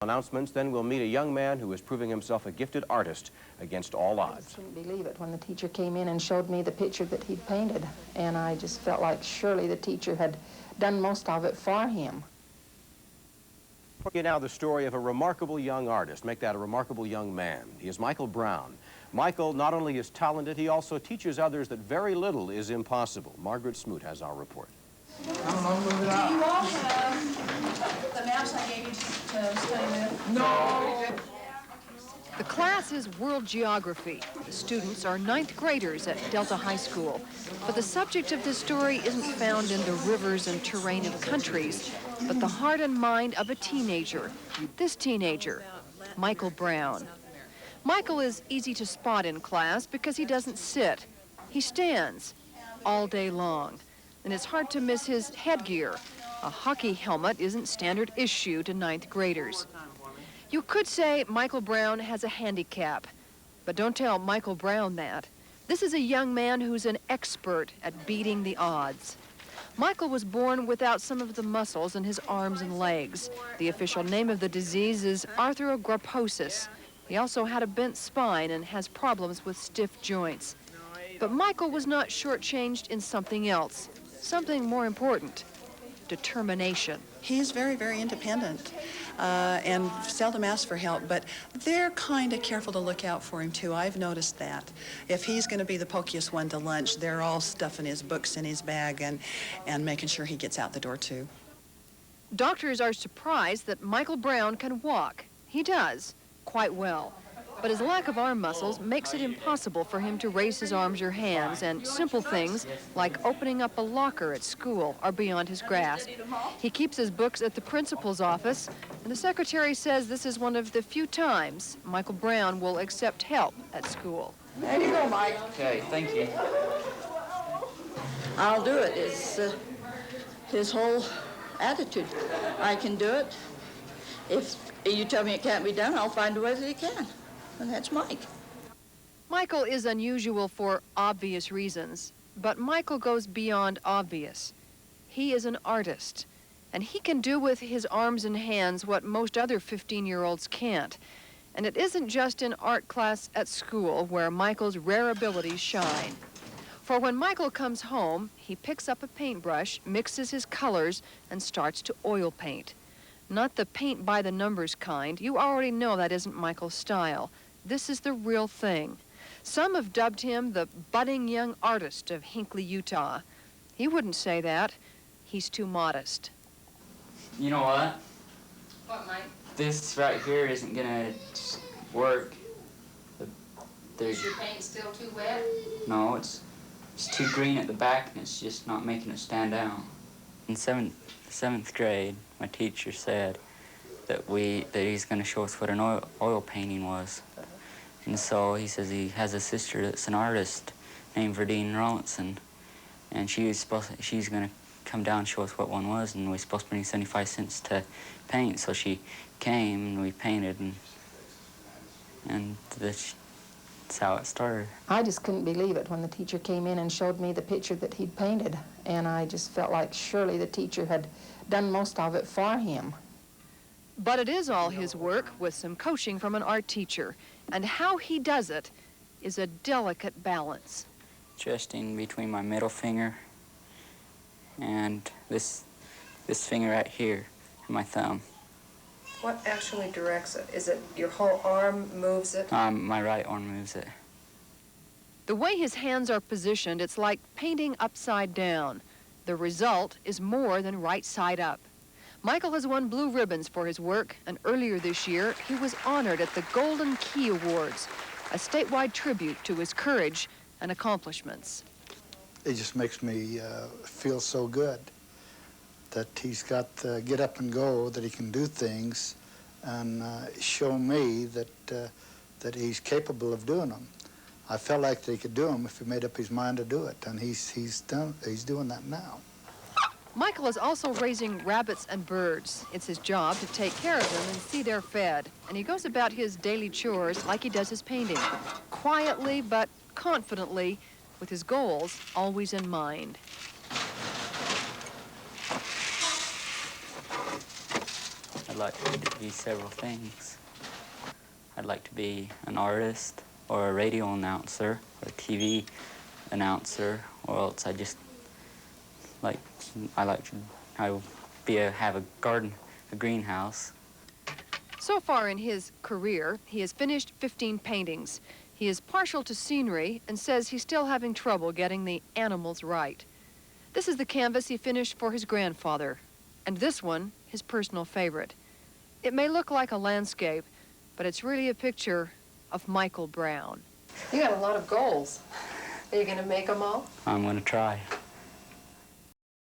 Announcements, then we'll meet a young man who is proving himself a gifted artist against all odds. I just couldn't believe it when the teacher came in and showed me the picture that he'd painted, and I just felt like surely the teacher had done most of it for him. For you now the story of a remarkable young artist. Make that a remarkable young man. He is Michael Brown. Michael not only is talented, he also teaches others that very little is impossible. Margaret Smoot has our report. Do you all have the maps I gave you to study with? No! The class is world geography. The students are 9th graders at Delta High School. But the subject of this story isn't found in the rivers and terrain of countries, but the heart and mind of a teenager. This teenager, Michael Brown. Michael is easy to spot in class because he doesn't sit. He stands all day long. And it's hard to miss his headgear. A hockey helmet isn't standard issue to 9th graders. You could say Michael Brown has a handicap, but don't tell Michael Brown that. This is a young man who's an expert at beating the odds. Michael was born without some of the muscles in his arms and legs. The official name of the disease is arthrogryposis. He also had a bent spine and has problems with stiff joints. But Michael was not shortchanged in something else. Something more important, determination. He's very, very independent and seldom asks for help, but they're kind of careful to look out for him, too. I've noticed that. If he's going to be the pokiest one to lunch, they're all stuffing his books in his bag and making sure he gets out the door, too. Doctors are surprised that Michael Brown can walk. He does, quite well. But his lack of arm muscles makes it impossible for him to raise his arms or hands, and simple things like opening up a locker at school are beyond his grasp. He keeps his books at the principal's office, and the secretary says this is one of the few times Michael Brown will accept help at school. There you go, Mike. Okay, thank you. I'll do it. It's his whole attitude. I can do it. If you tell me it can't be done, I'll find a way that it can. And that's Mike. Michael is unusual for obvious reasons, but Michael goes beyond obvious. He is an artist, and he can do with his arms and hands what most other 15-year-olds can't. And it isn't just in art class at school where Michael's rare abilities shine. For when Michael comes home, he picks up a paintbrush, mixes his colors, and starts to oil paint. Not the paint by the numbers kind. You already know that isn't Michael's style. This is the real thing. Some have dubbed him the budding young artist of Hinckley, Utah. He wouldn't say that. He's too modest. You know what? What, Mike? This right here isn't gonna work. Is your paint still too wet? No, it's too green at the back, and it's just not making it stand out. In seventh grade, my teacher said that he's going to show us what an oil painting was. And so he says he has a sister that's an artist named Verdine Rawlinson, and she's going to come down and show us what one was, and we were supposed to bring 75 cents to paint. So she came and we painted, and that's how it started. I just couldn't believe it when the teacher came in and showed me the picture that he'd painted, and I just felt like surely the teacher had done most of it for him. But it is all his work with some coaching from an art teacher. And how he does it is a delicate balance. Just in between my middle finger and this finger right here, and my thumb. What actually directs it? Is it your whole arm moves it? My right arm moves it. The way his hands are positioned, it's like painting upside down. The result is more than right side up. Michael has won blue ribbons for his work, and earlier this year, he was honored at the Golden Key Awards, a statewide tribute to his courage and accomplishments. It just makes me feel so good that he's got the get up and go, that he can do things, and show me that he's capable of doing them. I felt like that he could do them if he made up his mind to do it, and he's doing that now. Michael is also raising rabbits and birds. It's his job to take care of them and see they're fed. And he goes about his daily chores like he does his painting, quietly but confidently, with his goals always in mind. I'd like to be several things. I'd like to be an artist, or a radio announcer, or a TV announcer, or else I have a garden, a greenhouse. So far in his career, he has finished 15 paintings. He is partial to scenery and says he's still having trouble getting the animals right. This is the canvas he finished for his grandfather, and this one, his personal favorite. It may look like a landscape, but it's really a picture of Michael Brown. You got a lot of goals. Are you going to make them all? I'm going to try.